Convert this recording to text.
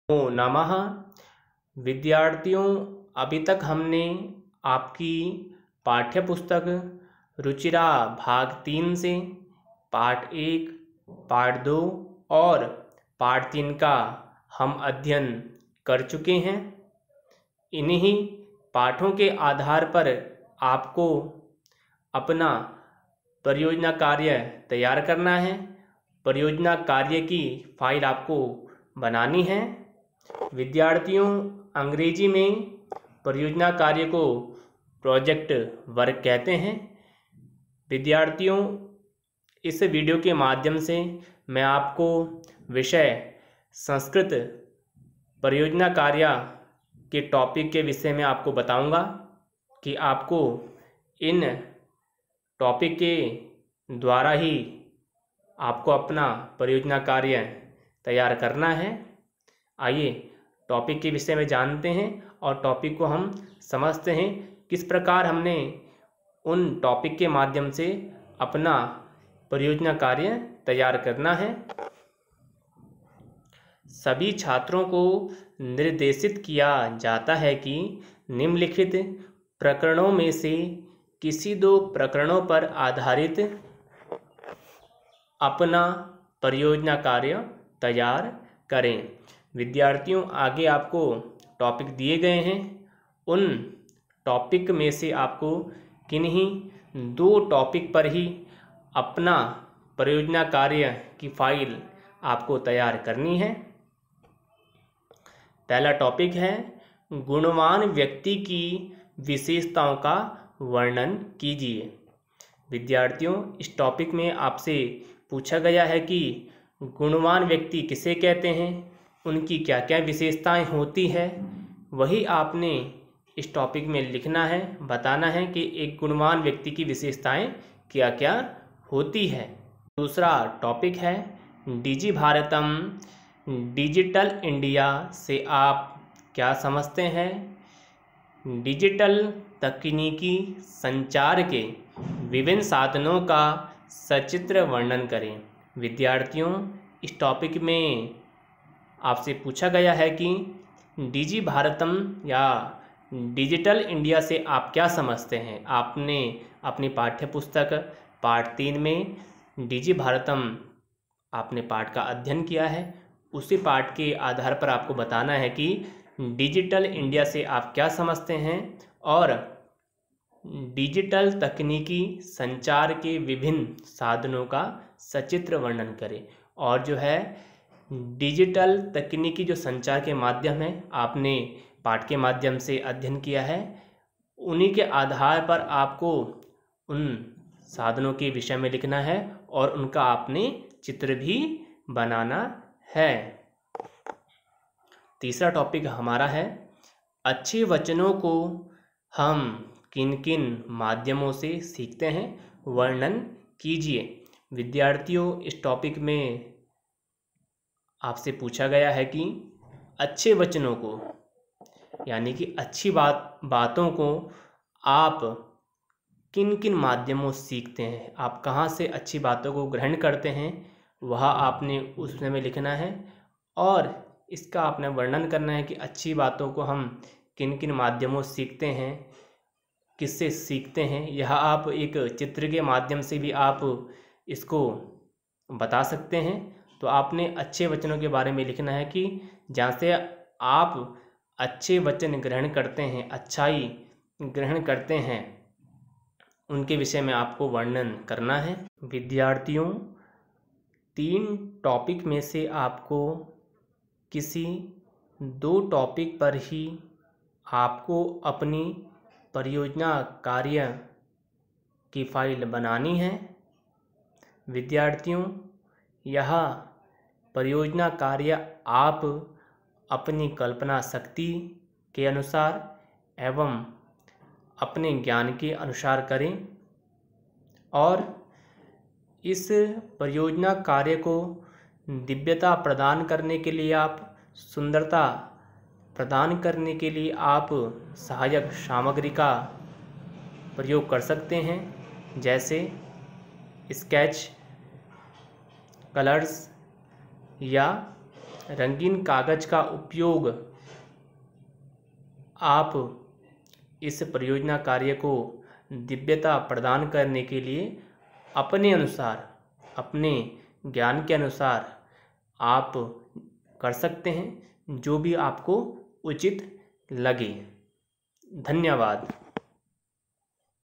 नमो नमः। विद्यार्थियों, अभी तक हमने आपकी पाठ्य पुस्तक रुचिरा भाग 3 से पाठ 1, पाठ 2 और पाठ 3 का हम अध्ययन कर चुके हैं। इन्हीं पाठों के आधार पर आपको अपना परियोजना कार्य तैयार करना है। परियोजना कार्य की फाइल आपको बनानी है। विद्यार्थियों, अंग्रेजी में परियोजना कार्य को प्रोजेक्ट वर्क कहते हैं। विद्यार्थियों, इस वीडियो के माध्यम से मैं आपको विषय संस्कृत परियोजना कार्य के टॉपिक के विषय में आपको बताऊंगा कि आपको इन टॉपिक के द्वारा ही आपको अपना परियोजना कार्य तैयार करना है। आइए टॉपिक के विषय में जानते हैं और टॉपिक को हम समझते हैं, किस प्रकार हमने उन टॉपिक के माध्यम से अपना परियोजना कार्य तैयार करना है। सभी छात्रों को निर्देशित किया जाता है कि निम्नलिखित प्रकरणों में से किसी 2 प्रकरणों पर आधारित अपना परियोजना कार्य तैयार करें। विद्यार्थियों, आगे आपको टॉपिक दिए गए हैं। उन टॉपिक में से आपको किन्हीं 2 टॉपिक पर ही अपना परियोजना कार्य की फाइल आपको तैयार करनी है। पहला टॉपिक है गुणवान व्यक्ति की विशेषताओं का वर्णन कीजिए। विद्यार्थियों, इस टॉपिक में आपसे पूछा गया है कि गुणवान व्यक्ति किसे कहते हैं, उनकी क्या क्या विशेषताएं होती है, वही आपने इस टॉपिक में लिखना है, बताना है कि एक गुणवान व्यक्ति की विशेषताएं क्या क्या होती है। दूसरा टॉपिक है डिजी भारतम। डिजिटल इंडिया से आप क्या समझते हैं? डिजिटल तकनीकी संचार के विभिन्न साधनों का सचित्र वर्णन करें। विद्यार्थियों, इस टॉपिक में आपसे पूछा गया है कि डिजी भारतम या डिजिटल इंडिया से आप क्या समझते हैं। आपने अपनी पाठ्य पुस्तक पाठ 3 में डिजी भारतम आपने पाठ का अध्ययन किया है। उसी पाठ के आधार पर आपको बताना है कि डिजिटल इंडिया से आप क्या समझते हैं और डिजिटल तकनीकी संचार के विभिन्न साधनों का सचित्र वर्णन करें। और जो है डिजिटल तकनीकी जो संचार के माध्यम है, आपने पाठ के माध्यम से अध्ययन किया है, उन्हीं के आधार पर आपको उन साधनों के विषय में लिखना है और उनका आपने चित्र भी बनाना है। तीसरा टॉपिक हमारा है अच्छे वचनों को हम किन किन माध्यमों से सीखते हैं, वर्णन कीजिए। विद्यार्थियों, इस टॉपिक में आपसे पूछा गया है कि अच्छे वचनों को यानी कि अच्छी बातों को आप किन किन माध्यमों से सीखते हैं, आप कहाँ से अच्छी बातों को ग्रहण करते हैं, वह आपने उसमें लिखना है और इसका आपने वर्णन करना है कि अच्छी बातों को हम किन किन माध्यमों से सीखते हैं, किससे सीखते हैं। यह आप एक चित्र के माध्यम से भी आप इसको बता सकते हैं। तो आपने अच्छे वचनों के बारे में लिखना है कि जहाँ से आप अच्छे वचन ग्रहण करते हैं, अच्छाई ग्रहण करते हैं, उनके विषय में आपको वर्णन करना है। विद्यार्थियों, 3 टॉपिक में से आपको किसी 2 टॉपिक पर ही आपको अपनी परियोजना कार्य की फाइल बनानी है। विद्यार्थियों, यह परियोजना कार्य आप अपनी कल्पना शक्ति के अनुसार एवं अपने ज्ञान के अनुसार करें और इस परियोजना कार्य को दिव्यता प्रदान करने के लिए, आप सुंदरता प्रदान करने के लिए आप सहायक सामग्री का प्रयोग कर सकते हैं, जैसे स्केच, कलर्स या रंगीन कागज का उपयोग आप इस परियोजना कार्य को दिव्यता प्रदान करने के लिए अपने अनुसार, अपने ज्ञान के अनुसार आप कर सकते हैं, जो भी आपको उचित लगे। धन्यवाद।